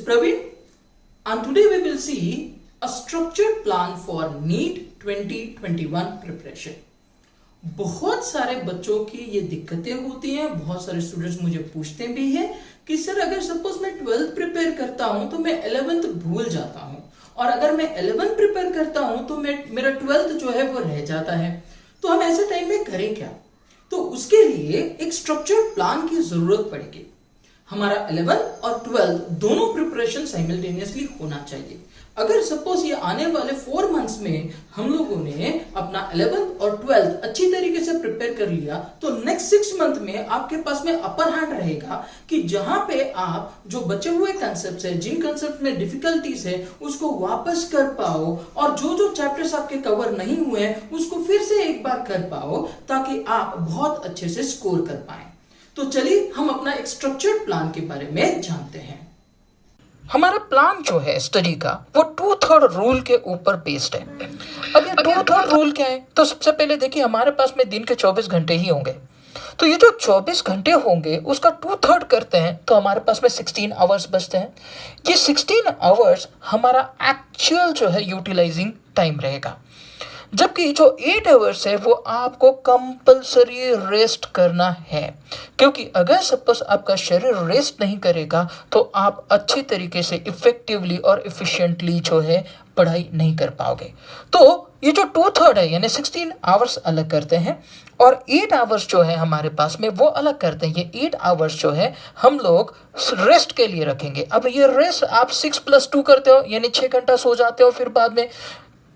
Praveen and today we will see a structured plan for NEET 2021 preparation. बहुत सारे बच्चों की ये दिक्कतें होती हैं, बहुत सारे स्टूडेंट्स मुझे पूछते भी हैं कि सर अगर सपोज मैं 12th प्रिपेयर करता हूं तो मैं 11th भूल जाता हूं, और अगर मैं 11th प्रिपेयर करता हूं तो मेरा 12th जो है वो रह जाता है, तो हम ऐसे टाइम में करें क्या? तो उसके लिए एक स्ट्रक्चर्ड प्लान की जरूरत पड़ेगी. हमारा 11th और 12th दोनों प्रिपरेशन साइमल्टेनियसली होना चाहिए. अगर सपोज ये आने वाले 4 मंथ्स में हम लोगों ने अपना 11th और 12th अच्छी तरीके से प्रिपेयर कर लिया तो नेक्स्ट 6 मंथ में आपके पास में अपर हैंड रहेगा कि जहां पे आप जो बचे हुए कंसेप्ट है, जिन कंसेप्ट में डिफिकल्टीज है, उसको वापस कर पाओ, और जो जो चैप्टर्स आपके कवर नहीं हुए हैं उसको फिर से एक बार कर पाओ ताकि आप बहुत अच्छे से स्कोर कर पाए. तो चलिए हम अपना एक स्ट्रक्चर्ड प्लान के बारे में जानते हैं. हमारा प्लान जो है स्टडी का वो 2/3 रूल के ऊपर बेस्ड है. अब ये 2/3 रूल क्या है? तो सबसे पहले देखिए हमारे पास में दिन के 24 घंटे ही होंगे, तो ये जो 24 घंटे होंगे उसका 2/3 करते हैं तो हमारे पास में 16 आवर्स बचते हैं. ये 16 आवर्स हमारा एक्चुअल जो है यूटिलाइजिंग टाइम रहेगा, जबकि जो 8 आवर्स है वो आपको कंपलसरी रेस्ट करना है, क्योंकि अगर सपोज आपका शरीर रेस्ट नहीं करेगा तो आप अच्छी तरीके से इफेक्टिवली और इफिशिएंटली जो है पढ़ाई नहीं कर पाओगे. तो ये जो 2/3 है यानी 16 आवर्स अलग करते हैं और 8 आवर्स जो है हमारे पास में वो अलग करते हैं. ये 8 आवर्स जो है हम लोग रेस्ट के लिए रखेंगे. अब ये रेस्ट आप 6+2 करते हो यानी 6 घंटा सो जाते हो, फिर बाद में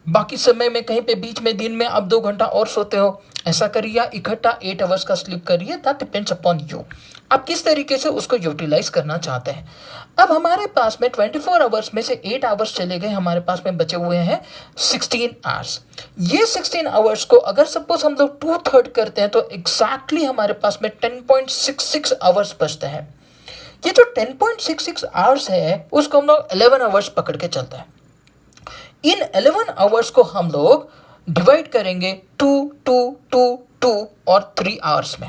बाकी समय में कहीं पे बीच में दिन में आप 2 घंटा और सोते हो. ऐसा करिए या इकट्ठा 8 आवर्स का स्लीप करिए. दैट डिपेंड्स अपॉन यू, आप किस तरीके से उसको यूटिलाइज करना चाहते हैं. अब हमारे पास में 24 आवर्स में से 8 आवर्स चले गए, हमारे पास में बचे हुए हैं 16 आवर्स. ये 16 आवर्स को अगर सपोज हम लोग 2/3 करते हैं तो एग्जैक्टली हमारे पास में 10.66 आवर्स बचते हैं. ये जो 10.66 आवर्स है उसको हम लोग 11 आवर्स पकड़ के चलते हैं. इन 11 आवर्स को हम लोग डिवाइड करेंगे 2, 2, 2, 2 और 3 आवर्स में.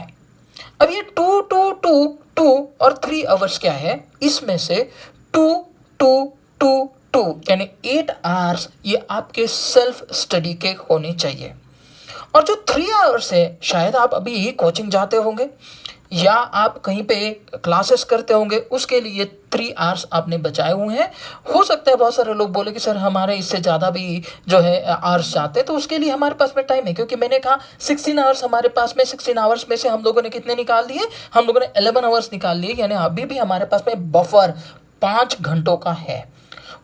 अब ये 2, 2, 2, 2 और 3 आवर्स क्या है? इसमें से 2, 2, 2, 2 यानी 8 आवर्स ये आपके सेल्फ स्टडी के होने चाहिए. और जो 3 आवर्स है, शायद आप अभी कोचिंग जाते होंगे या आप कहीं पे क्लासेस करते होंगे, उसके लिए 3 आवर्स आपने बचाए हुए हैं. हो सकता है बहुत सारे लोग बोले कि सर हमारे इससे ज़्यादा भी जो है आवर्स चाहते हैं, तो उसके लिए हमारे पास में टाइम है, क्योंकि मैंने कहा 16 आवर्स हमारे पास में. 16 आवर्स में से हम लोगों ने कितने निकाल दिए? हम लोगों ने 11 आवर्स निकाल लिए, यानी अभी भी हमारे पास में बफर 5 घंटों का है.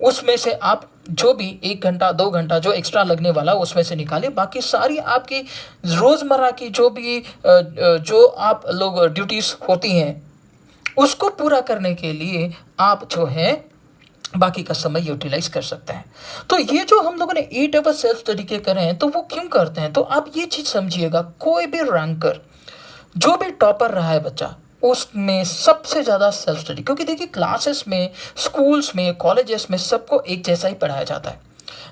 उसमें से आप जो भी 1 घंटा 2 घंटा जो एक्स्ट्रा लगने वाला उसमें से निकालिए. बाकी सारी आपकी रोज़मर्रा की जो भी जो आप लोग ड्यूटीज़ होती हैं उसको पूरा करने के लिए आप जो है बाकी का समय यूटिलाइज कर सकते हैं. तो ये जो हम लोगों ने 8 आवर्स सेल्फ स्टडी के करें हैं तो वो क्यों करते हैं? तो आप ये चीज़ समझिएगा, कोई भी रैंकर जो भी टॉपर रहा है बच्चा उसमें सबसे ज़्यादा सेल्फ स्टडी, क्योंकि देखिए क्लासेस में, स्कूल्स में, कॉलेजेस में सबको एक जैसा ही पढ़ाया जाता है.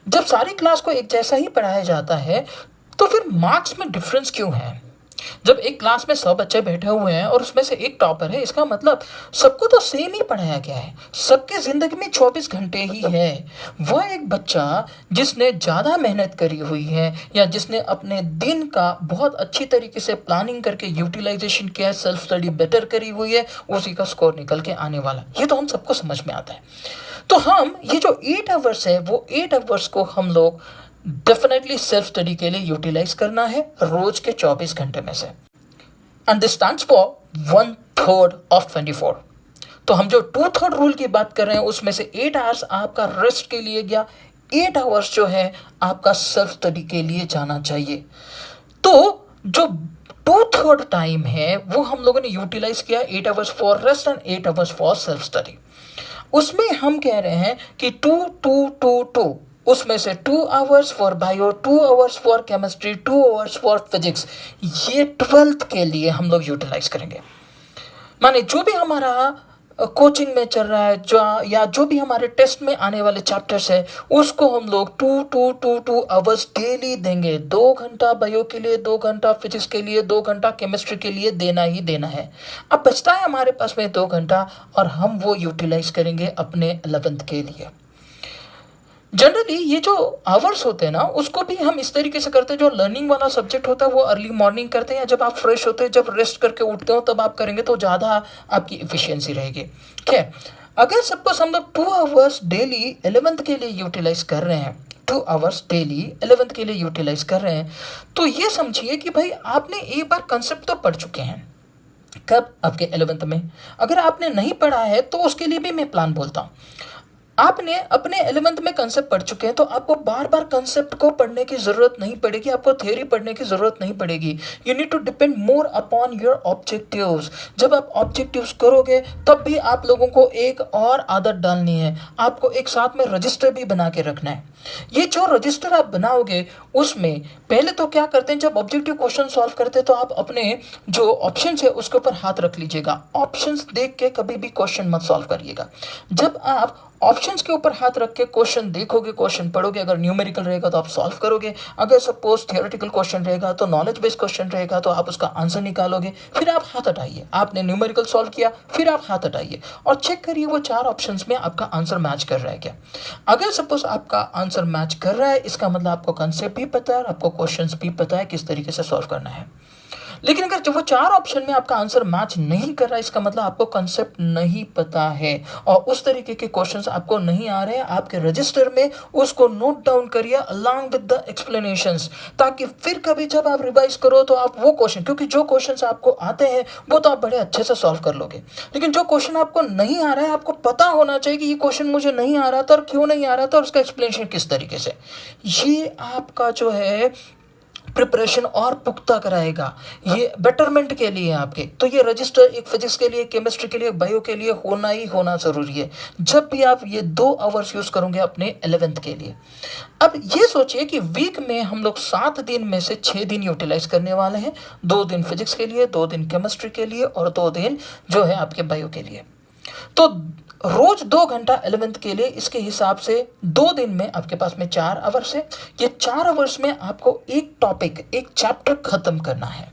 जब सारी क्लास को एक जैसा ही पढ़ाया जाता है तो फिर मार्क्स में डिफरेंस क्यों है? जब एक क्लास में 100 बच्चे बैठे हुए हैं और उसमें से एक टॉपर है, इसका मतलब सबको तो सेम ही पढ़ाया गया है. सबके ज़िंदगी में 24 घंटे ही है. वह एक बच्चा जिसने ज़्यादा मेहनत करी हुई है या जिसने अपने दिन का बहुत अच्छी तरीके से प्लानिंग करके यूटिलाइजेशन किया है, सेल्फ स्टडी बेटर करी हुई है, उसी का स्कोर निकल के आने वाला. ये तो हम सबको समझ में आता है. तो हम ये जो 8 आवर्स है वो 8 आवर्स को हम लोग डेफिनेटली सेल्फ स्टडी के लिए यूटिलाइज करना है रोज के 24 घंटे में से. And this stands for 1/3 of 24. तो हम जो 2/3 रूल की बात कर रहे हैं उसमें से 8 आवर्स आपका रेस्ट के लिए गया, 8 आवर्स जो है आपका सेल्फ स्टडी के लिए जाना चाहिए. तो जो 2/3 टाइम है वो हम लोगों ने यूटिलाइज किया 8 hours for rest and 8 hours for self study. उसमें हम कह रहे हैं कि 2, 2, 2, 2 उसमें से 2 hours for bio, 2 hours for chemistry, 2 hours for physics, ये 12th के लिए हम लोग यूटिलाइज करेंगे. माने जो भी हमारा कोचिंग में चल रहा है जो, या जो भी हमारे टेस्ट में आने वाले चैप्टर्स है, उसको हम लोग 2 डेली देंगे। 2 घंटा बायो के लिए, 2 घंटा फिजिक्स के लिए, 2 घंटा केमिस्ट्री के लिए देना ही देना है। अब बचता है हमारे पास में 2 घंटा, और हम वो यूटिलाइज करेंगे अपने 11th के लिए। जनरली ये जो आवर्स होते हैं ना, उसको भी हम इस तरीके से करते हैं, जो लर्निंग वाला सब्जेक्ट होता है वो अर्ली मॉर्निंग करते हैं, या जब आप फ्रेश होते हैं, जब रेस्ट करके उठते हो तब आप करेंगे तो ज़्यादा आपकी इफिशियंसी रहेगी। ठीक है, अगर सपोज हम लोग 2 आवर्स डेली 11th के लिए यूटिलाइज कर रहे हैं, 2 आवर्स डेली 11th के लिए यूटिलाइज कर रहे हैं, तो ये समझिए कि भाई आपने एक बार कंसेप्ट तो पढ़ चुके हैं। कब? आपके 11th में। अगर आपने नहीं पढ़ा है तो उसके लिए भी मैं प्लान बोलता हूँ। आपने अपने 11th में कंसेप्ट पढ़ चुके हैं तो आपको बार बार कंसेप्ट को पढ़ने की जरूरत नहीं पड़ेगी, आपको थ्योरी पढ़ने की जरूरत नहीं पड़ेगी। You need to depend more upon your objectives. जब आप ऑब्जेक्टिव्स करोगे तब भी आप लोगों को एक और आदत डालनी है, आपको एक साथ में रजिस्टर भी बना के रखना है। ये जो रजिस्टर आप बनाओगे उसमें पहले तो क्या करते हैं, जब ऑब्जेक्टिव क्वेश्चन सॉल्व करते हैं तो आप अपने जो ऑप्शन है उसके ऊपर हाथ रख लीजिएगा। ऑप्शंस देख के कभी भी क्वेश्चन मत सॉल्व करिएगा। जब आप ऑप्शंस के ऊपर हाथ रख के क्वेश्चन देखोगे, क्वेश्चन पढ़ोगे, अगर न्यूमेरिकल रहेगा तो आप सॉल्व करोगे, अगर सपोज थियोरेटिकल क्वेश्चन रहेगा तो नॉलेज बेस्ड क्वेश्चन रहेगा तो आप उसका आंसर निकालोगे, फिर आप हाथ हटाइए। आपने न्यूमेरिकल सॉल्व किया, फिर आप हाथ हटाइए और चेक करिए वो 4 ऑप्शंस में आपका आंसर मैच कर रहा है क्या। अगर सपोज आपका आंसर मैच कर रहा है, इसका मतलब आपको कंसेप्ट भी पता है और आपको क्वेश्चंस भी पता है किस तरीके से सॉल्व करना है। लेकिन अगर जब वो 4 ऑप्शन में आपका आंसर मैच नहीं कर रहा है, इसका मतलब आपको कंसेप्ट नहीं पता है और उस तरीके के क्वेश्चंस आपको नहीं आ रहे हैं। आपके रजिस्टर में उसको नोट डाउन करिए अलॉन्ग विद द एक्सप्लेनेशंस, ताकि फिर कभी जब आप रिवाइज करो तो आप वो क्वेश्चन, क्योंकि जो क्वेश्चंस आपको आते हैं वो तो आप बड़े अच्छे से सॉल्व कर लोगे, लेकिन जो क्वेश्चन आपको नहीं आ रहा है आपको पता होना चाहिए कि ये क्वेश्चन मुझे नहीं आ रहा था और क्यों नहीं आ रहा था और उसका एक्सप्लेनेशन किस तरीके से। ये आपका जो है प्रिपरेशन और पुख्ता कराएगा, ये बेटरमेंट के लिए आपके। तो ये रजिस्टर एक फिजिक्स के लिए, केमिस्ट्री के लिए, बायो के लिए होना ही होना ज़रूरी है जब भी आप ये 2 आवर्स यूज़ करोगे अपने 11th के लिए। अब ये सोचिए कि वीक में हम लोग 7 दिन में से 6 दिन यूटिलाइज करने वाले हैं। 2 दिन फिजिक्स के लिए, 2 दिन केमिस्ट्री के लिए और 2 दिन जो है आपके बायो के लिए। तो रोज 2 घंटा 11th के लिए, इसके हिसाब से 2 दिन में आपके पास में 4 आवर्स है। ये 4 आवर्स में आपको एक टॉपिक, एक चैप्टर खत्म करना है।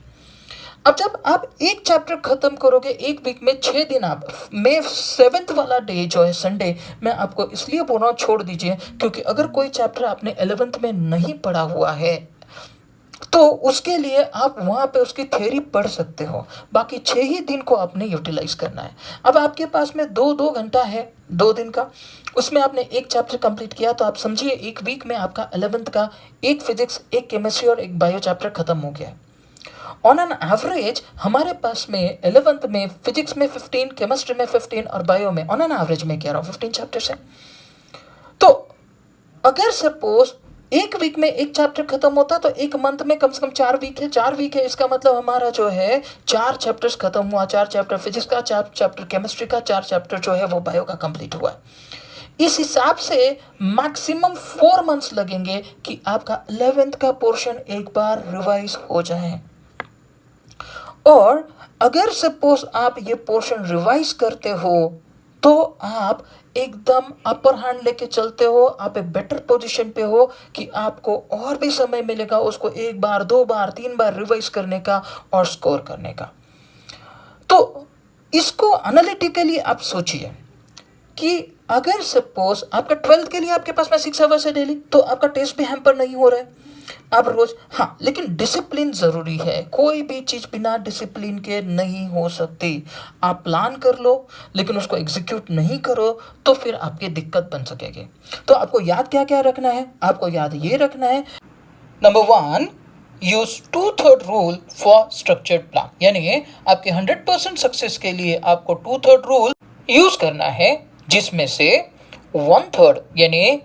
अब जब आप एक चैप्टर खत्म करोगे एक वीक में 6 दिन, आप मैं 7th वाला डे जो है संडे, मैं आपको इसलिए बोल रहा हूँ छोड़ दीजिए, क्योंकि अगर कोई चैप्टर आपने 11th में नहीं पढ़ा हुआ है तो उसके लिए आप वहाँ पे उसकी थ्योरी पढ़ सकते हो। बाकी 6 ही दिन को आपने यूटिलाइज करना है। अब आपके पास में 2 घंटा है 2 दिन का, उसमें आपने एक चैप्टर कंप्लीट किया तो आप समझिए एक वीक में आपका 11th का एक फिजिक्स, एक केमिस्ट्री और एक बायो चैप्टर खत्म हो गया। ऑन एन एवरेज हमारे पास में 11th में फिजिक्स में 15, केमिस्ट्री में 15 और बायो में ऑन एन एवरेज में कह रहा हूँ 15 चैप्टर्स है। तो अगर सपोज एक वीक में एक चैप्टर खत्म होता तो एक मंथ में कम से कम 4 वीक है। 4 वीक है, इसका मतलब हमारा जो है 4 चैप्टर्स खत्म हुआ। 4 चैप्टर फिजिक्स का, 4 चैप्टर केमिस्ट्री का, 4 चैप्टर जो है वो बायो का कंप्लीट हुआ। इस हिसाब से मैक्सिमम 4 मंथ्स लगेंगे कि आपका 11th का पोर्शन एक बार रिवाइज हो जाए। और अगर सपोज आप ये पोर्शन रिवाइज करते हो तो आप एकदम अपर हैंड लेके चलते हो, आप एक बेटर पोजीशन पे हो कि आपको और भी समय मिलेगा उसको 1 बार, 2 बार, 3 बार रिवाइज करने का और स्कोर करने का। तो इसको एनालिटिकली आप सोचिए कि अगर सपोज आपका 12th के लिए आपके पास में 6 आवर्स है डेली, तो आपका टेस्ट भी हैम्पर नहीं हो रहा है आप रोज। हाँ, लेकिन डिसिप्लिन जरूरी है। कोई भी चीज बिना डिसिप्लिन के नहीं हो सकती। आप प्लान कर लो लेकिन उसको एग्जीक्यूट नहीं करो तो फिर आपकी दिक्कत बन सकेगी। तो आपको याद क्या क्या रखना है? आपको याद ये रखना है, number 1, use 2/3 rule for structured plan. यानी आपके 100% सक्सेस के लिए आपको 2/3 रूल यूज करना है, जिसमें से 1/3 यानी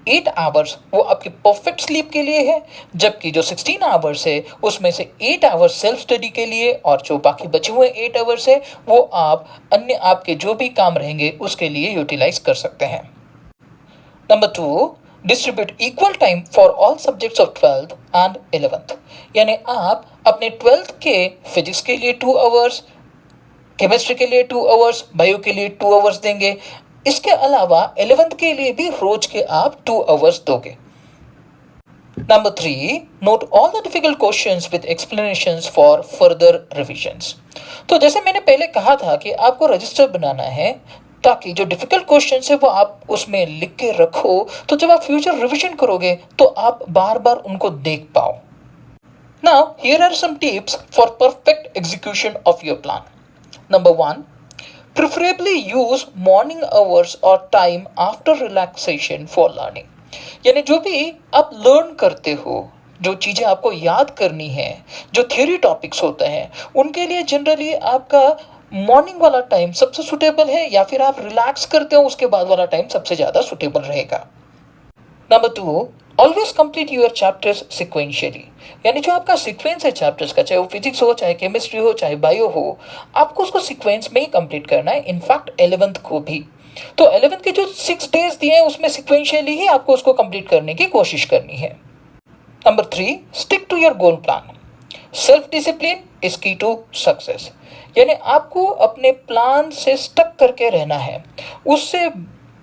8 आवर्स वो आपकी परफेक्ट स्लीप के लिए है, जबकि जो 16 आवर्स है उसमें से 8 आवर्स सेल्फ स्टडी के लिए और जो बाकी बचे हुए 8 आवर्स है वो आप अन्य आपके जो भी काम रहेंगे उसके लिए यूटिलाइज कर सकते हैं। Number 2, distribute equal time for all subjects of 12th and 11th। यानी आप अपने 12th के फिजिक्स के लिए 2 आवर्स, केमिस्ट्री के लिए 2 आवर्स, बायो के लिए 2 आवर्स देंगे। इसके अलावा 11th के लिए भी रोज के आप 2 आवर्स दोगे। Number 3, note all the difficult questions with explanations for further revisions. तो जैसे मैंने पहले कहा था कि आपको रजिस्टर बनाना है ताकि जो डिफिकल्ट क्वेश्चन है वो आप उसमें लिख के रखो, तो जब आप फ्यूचर रिवीजन करोगे तो आप बार बार उनको देख पाओ। Now, here are some tips for perfect execution of your plan. Number 1, preferably use morning hours or time after relaxation for learning. यानी जो भी आप लर्न करते हो, जो चीज़ें आपको याद करनी है, जो थ्योरी टॉपिक्स होते हैं, उनके लिए जनरली आपका मॉर्निंग वाला टाइम सबसे सुटेबल है, या फिर आप रिलैक्स करते हो उसके बाद वाला टाइम सबसे ज़्यादा सुटेबल रहेगा। Number 2, always complete your chapters sequentially. यानी जो आपका सीक्वेंस है चैप्टर्स का, चाहे वो फिजिक्स हो, चाहे केमिस्ट्री हो, चाहे बायो हो, आपको उसको सीक्वेंस में ही कंप्लीट करना है। इनफैक्ट 11th को भी। तो 11th के जो 6 डेज दिए हैं उसमें सिक्वेंशियली ही आपको उसको कंप्लीट करने की कोशिश करनी है। Number 3, stick to your goal plan. Self discipline is key to success. यानी आपको अपने प्लान से स्टक करके रहना है, उससे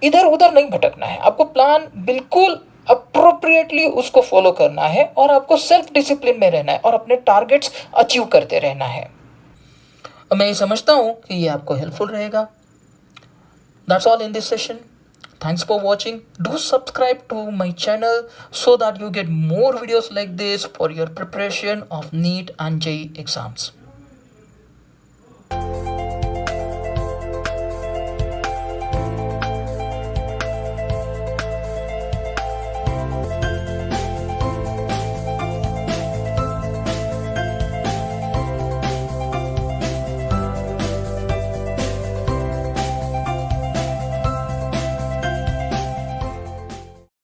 इधर उधर नहीं भटकना है। आपको प्लान बिल्कुल अप्रोप्रिएटली उसको फॉलो करना है और आपको सेल्फ डिसिप्लिन में रहना है और अपने टारगेट्स अचीव करते रहना है। मैं ये समझता हूँ कि ये आपको हेल्पफुल रहेगा। That's all in this session. Thanks for watching. Do subscribe to my channel so that you get more videos like this for your preparation of NEET and JEE exams.